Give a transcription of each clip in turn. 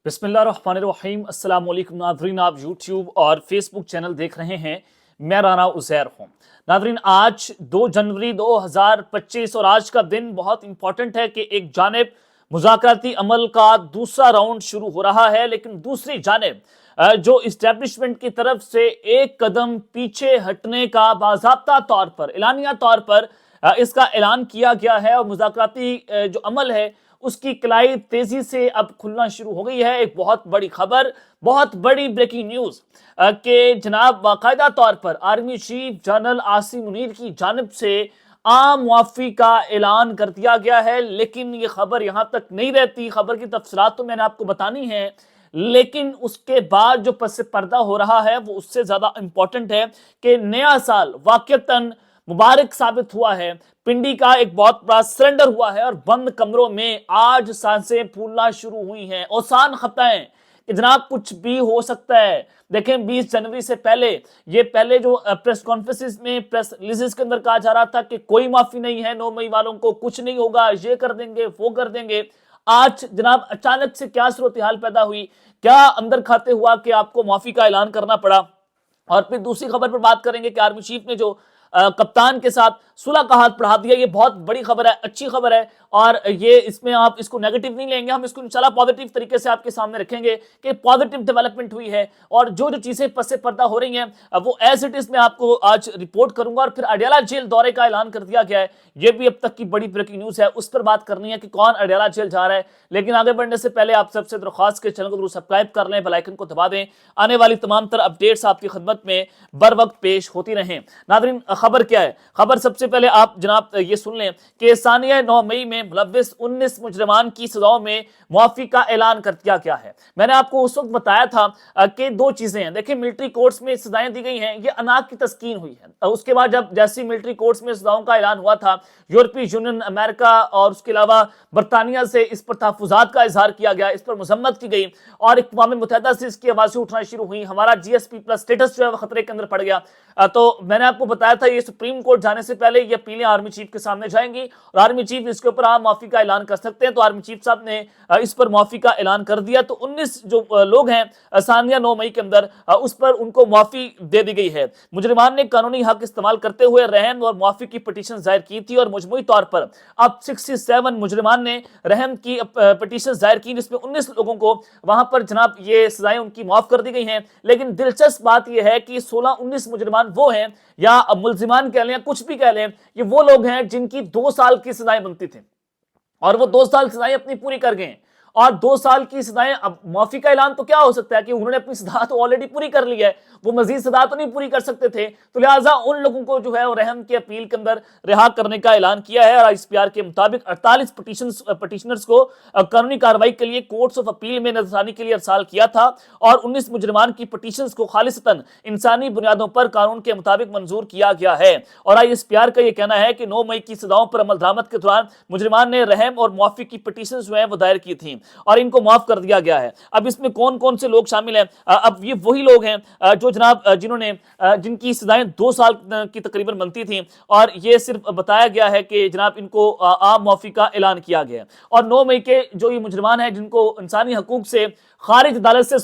بسم اللہ الرحمن الرحیم۔ السلام علیکم ناظرین، آپ یوٹیوب اور فیس بک چینل دیکھ رہے ہیں، میں رانا عزیر ہوں۔ ناظرین، آج 2 جنوری 2025 اور آج کا دن بہت امپورٹنٹ ہے کہ ایک جانب مذاکراتی عمل کا دوسرا راؤنڈ شروع ہو رہا ہے، لیکن دوسری جانب جو اسٹیبلشمنٹ کی طرف سے ایک قدم پیچھے ہٹنے کا باضابطہ طور پر، اعلانیہ طور پر اس کا اعلان کیا گیا ہے، اور مذاکراتی جو عمل ہے اس کی کلائی تیزی سے اب کھلنا شروع ہو گئی ہے۔ ایک بہت بڑی خبر، بہت بڑی بریکنگ نیوز کہ جناب باقاعدہ طور پر army chief general Asim Munir کی جانب سے عام معافی کا اعلان کر دیا گیا ہے۔ لیکن یہ خبر یہاں تک نہیں رہتی، خبر کی تفصیلات تو میں نے آپ کو بتانی ہے، لیکن اس کے بعد جو پس پردہ ہو رہا ہے وہ اس سے زیادہ امپورٹنٹ ہے کہ نیا سال واقعتاً مبارک ثابت ہوا ہے۔ پنڈی کا ایک بہت بڑا سرنڈر ہوا ہے اور بند کمروں میں آج سانسیں پھولنا شروع ہوئی ہیں۔ اوسان خطائیں کہ جناب کچھ بھی ہو سکتا ہے۔ دیکھیں 20 جنوری سے پہلے یہ پہلے جو پریس کانفرنسز میں، پریس ریلیزز کے اندر کہا جا رہا تھا کہ کوئی معافی نہیں ہے 9 مئی والوں کو، کچھ نہیں ہوگا، یہ کر دیں گے، وہ کر دیں گے۔ آج جناب اچانک سے کیا صورتحال پیدا ہوئی، کیا اندر کھاتے ہوا کہ آپ کو معافی کا اعلان کرنا پڑا؟ اور پھر دوسری خبر پر بات کریں گے کہ آرمی چیف نے جو کپتان کے ساتھ صلح کا ہاتھ بڑھا دیا، یہ بہت بڑی خبر ہے، اچھی خبر ہے، اور یہ اس میں آپ اس کو نیگیٹو نہیں لیں گے، ہم اس کو انشاءاللہ پازیٹیو طریقے سے آپ کے سامنے رکھیں گے کہ پازیٹیو ڈیولپمنٹ ہوئی ہے، اور جو چیزیں پس پردہ ہو رہی ہیں وہ ایز اٹ از میں آپ کو آج رپورٹ کروں گا۔ اور پھر اڈیالہ جیل دورے کا اعلان کر دیا گیا ہے، یہ بھی اب تک کی بڑی بریکنگ نیوز ہے، اس پر بات کرنی ہے کہ کون اڈیالہ جیل جا رہا ہے۔ لیکن آگے بڑھنے سے پہلے آپ سب سے درخواست کے چینل کو ضرور سبسکرائب کر لیں، بیل آئیکن کو دبا دیں، آنے والی تمام تر اپڈیٹس آپ کی خدمت میں بر وقت پیش ہوتی رہیں۔ ناظرین، خبر کیا ہے؟ خبر سب سے پہلے آپ جناب یہ سن لیں کہ ثانیہ 9 مئی میں ملوث 19 مجرمان کی سزاؤں میں معافی کا اعلان کر دیا گیا ہے۔ میں نے آپ کو اس وقت بتایا تھا کہ 2 چیزیں ہیں۔ دیکھیں ملٹری کورٹس میں سزائیں دی گئی ہیں، یہ اناق کی تسکین ہوئی ہے۔ اس کے بعد جب جیسی ملٹری کورٹس میں سزاؤں کا اعلان ہوا تھا، یورپی یونین، امریکہ اور اس کے علاوہ برطانیہ سے اس پر تحفظات کا اظہار کیا گیا، اس پر مذمت کی گئی، اور اقوام متحدہ سے اس کی آوازیں اٹھنا شروع ہوئی۔ ہمارا GSP+ سٹیٹس جو ہے وہ خطرے کے اندر پڑ گیا۔ تو میں نے آپ کو بتایا تھا یہ سپریم کورٹ جانے سے پہلے یہ اپیلیں آرمی چیف کے سامنے جائیں گی، اور آرمی چیف اس کے اوپر عام معافی کا اعلان کر سکتے ہیں۔ تو آرمی چیف صاحب نے اس پر معافی کا اعلان کر دیا۔ تو 19 جو لوگ ہیں ثانیہ 9 مئی کے اندر، اس پر ان کو معافی دے دی گئی ہے۔ مجرمان نے قانونی حق استعمال کرتے ہوئے رحم اور معافی کی پٹیشن دائر کی تھی، اور مجموعی طور پر اب 67 مجرمان نے رحم کی پٹیشن دائر کی، جس میں 19 لوگوں کو وہاں پر جناب یہ سزائیں ان کی معاف کر دی گئی ہیں۔ لیکن دلچسپ بات یہ ہے کہ 16-19 مجرمان وہ ہیں، یا ملزمان کہہ لیں یا کچھ بھی کہہ لیں، یہ وہ لوگ ہیں جن کی 2 سال کی سزائیں بنتی تھیں، اور وہ 2 سال سزائیں اپنی پوری کر گئے ہیں۔ اور 2 سال کی سزائیں، اب معافی کا اعلان تو کیا ہو سکتا ہے کہ انہوں نے اپنی سزا تو آلریڈی پوری کر لی ہے، وہ مزید سزا تو نہیں پوری کر سکتے تھے، تو لہٰذا ان لوگوں کو جو ہے وہ رحم کی اپیل کے اندر رہا کرنے کا اعلان کیا ہے۔ اور ICPR کے مطابق 48 پٹیشنرز کو قانونی کارروائی کے لیے کورٹس آف اپیل میں نظرثانی کے لیے ارسال کیا تھا، اور 19 مجرمان کی پٹیشنز کو خالصتاً انسانی بنیادوں پر قانون کے مطابق منظور کیا گیا ہے۔ اور ICPR کا یہ کہنا ہے کہ 9 مئی کی سزاؤں پر عمل درآمد کے دوران مجرمان نے رحم اور معافی کی پٹیشنز جو ہیں وہ دائر کی تھیں، اور ان کو معاف کر دیا گیا ہے۔ اب اس میں کون کون سے لوگ شامل ہیں؟ اب یہ وہی لوگ ہیں جو جناب جنہوں نے جن کی سزائیں 2 سال کی تقریباً بنتی تھیں، اور یہ صرف بتایا گیا ہے کہ جناب ان کو عام معافی کا اعلان کیا گیا ہے۔ اور 9 مئی کے جو یہ مجرمان ہیں جن کو انسانی حقوق سے خارج عدالت سے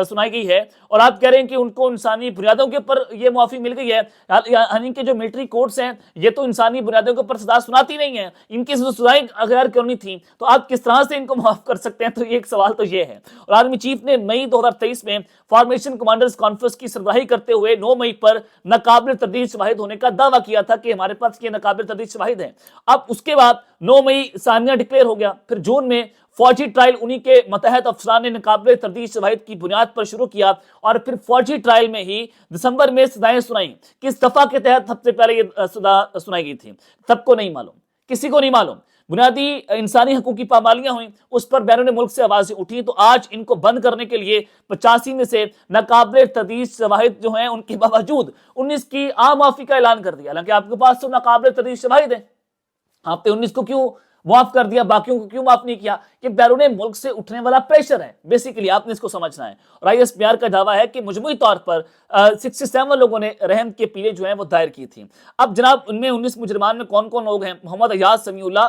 سنائی گئی ہے، اور آپ کہہ رہے ہیں کہ ان کو انسانی بنیادوں کے اوپر یہ معافی مل گئی ہے، یعنی کہ جو ملٹری کورٹس ہیں یہ تو انسانی بنیادوں کے اوپر سزا سناتی نہیں ہیں، ان کی سزائیں غیر قانونی تھیں، تو آپ کس طرح سے ان کو معاف کر سکتے ہیں؟ تو ایک سوال تو یہ ہے۔ اور آرمی چیف نے مئی 2023 میں فارمیشن کمانڈرز کانفرنس کی سربراہی کرتے ہوئے 9 مئی پر ناقابل تردید شواہد ہونے کا دعویٰ کیا تھا کہ ہمارے پاس یہ ناقابل تردید شواہد ہیں۔ اب اس کے بعد 9 مئی ثانیہ ڈکلیئر ہو گیا، پھر جون میں فوجی ٹرائل انہی کے متحد افسران نے ناقابل تردید شواہد کی بنیاد پر شروع کیا، اور پھر فوجی ٹرائل میں ہی دسمبر میں سزائیں سنائیں۔ کس دفعہ کے تحت سب سے پہلے یہ سزا سنائی گئی تھی؟ سب کو نہیں معلوم، کسی کو نہیں معلوم۔ بنیادی انسانی حقوق کی پامالیاں ہوئیں، اس پر بیرون ملک سے آوازیں اٹھیں، تو آج ان کو بند کرنے کے لیے 85 میں سے ناقابل تردید شواہد جو ہیں ان کے باوجود 19 کی عام معافی کا اعلان کر دیا، حالانکہ آپ کے پاس تو ناقابل تردید شواہد ہیں، آپ نے 19 کو کیوں معاف کر دیا، باقیوں کو کیوں معاف نہیں کیا؟ کہ بیرون ملک سے اٹھنے والا پریشر ہے، بیسیکلی آپ نے اس کو سمجھنا ہے۔ اور ICPR کا دعویٰ ہے کہ مجموعی طور پر 67 لوگوں نے رحم کی اپیلیں جو ہیں وہ دائر کی تھیں۔ اب جناب ان میں 19 مجرمان میں کون کون لوگ ہیں؟ محمد ایاز سمیع اللہ،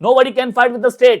nobody can fight with the state,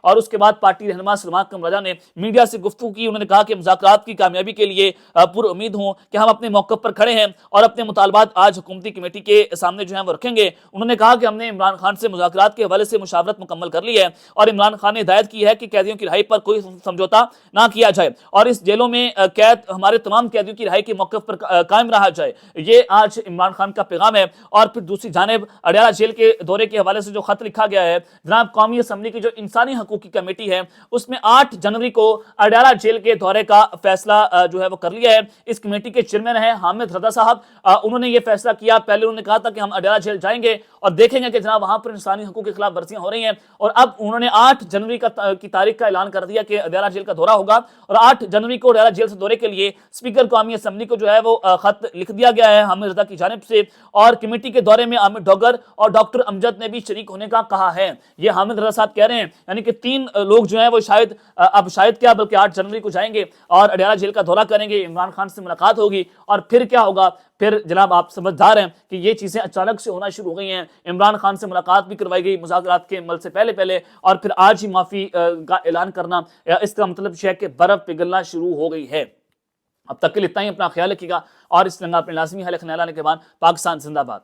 اور اس کے بعد پارٹی رہنما سلمان قمر رضا نے میڈیا سے گفتگو کی. انہوں نے کہا کہ مذاکرات کی کامیابی کے لیے پر امید ہوں کہ ہم اپنے موقف پر کھڑے ہیں اور اپنے مطالبات آج حکومتی کمیٹی کے سامنے جو ہیں وہ رکھیں گے. انہوں نے کہا کہ ہم نے عمران خان سے مذاکرات کے حوالے سے مشاورت مکمل کر لی ہے اور عمران خان نے ہدایت کی ہے کہ قیدیوں کی رہائی پر کوئی سمجھوتا نہ کیا جائے اور اس جیلوں میں قید ہمارے تمام قیدیوں کی رہائی کے موقف پر قائم رہا جائے. یہ آج عمران خان کا پیغام ہے. اور پھر دوسری جانب اڈیالہ جیل کے دورے کے حوالے سے جو خط لکھا گیا ہے جناب، قومی اسمبلی کی جو انسانی حقوق کی کمیٹی ہے اس میں 8 جنوری کو اڈیالہ جیل کے دورے کا فیصلہ جو ہے وہ کر لیا ہے. اس کمیٹی کے چیئرمین ہیں حامد رضا صاحب. انہوں نے یہ فیصلہ کیا. پہلے انہوں نے کہا تھا کہ ہم اڈیالہ جیل جائیں گے اور دیکھیں گے کہ جناب وہاں پر انسانی حقوق کے خلاف ورزیاں ہو رہی ہیں، اور اب انہوں نے 8 جنوری کی تاریخ کا اعلان کر دیا کہ اڈیالہ جیل کا دورہ ہوگا. اور 8 جنوری کو اڈیالہ جیل سے دورے کے لیے اسپیکر قومی اسمبلی کو جو ہے وہ خط لکھ دیا گیا ہے حامد رضا کی جانب سے. اور کمیٹی کے دورے میں عامر ڈوگر اور ڈاکٹر امجد نے بھی شریک ہونے کا کہا ہے. یہ حامد رضا صاحب کہہ رہے ہیں، یعنی کہ 3 لوگ جو ہیں وہ شاید کیا بلکہ 8 جنوری کو جائیں گے اور اڈیالہ جیل کا دورہ کریں گے. عمران خان سے ملاقات ہوگی اور پھر کیا ہوگا؟ پھر جناب آپ سمجھدار ہیں کہ یہ چیزیں اچانک سے ہونا شروع ہو گئی ہیں. عمران خان سے ملاقات بھی کروائی گئی مذاکرات کے عمل سے پہلے اور پھر آج ہی معافی کا اعلان کرنا، اس کا مطلب یہ ہے کہ برف پگھلنا شروع ہو گئی ہے. اب تک کے لیے اتنا ہی. اپنا خیال رکھیے گا اور اس لنگا اپنے لازمی حل خیال آنے کے بعد. پاکستان زندہ باد.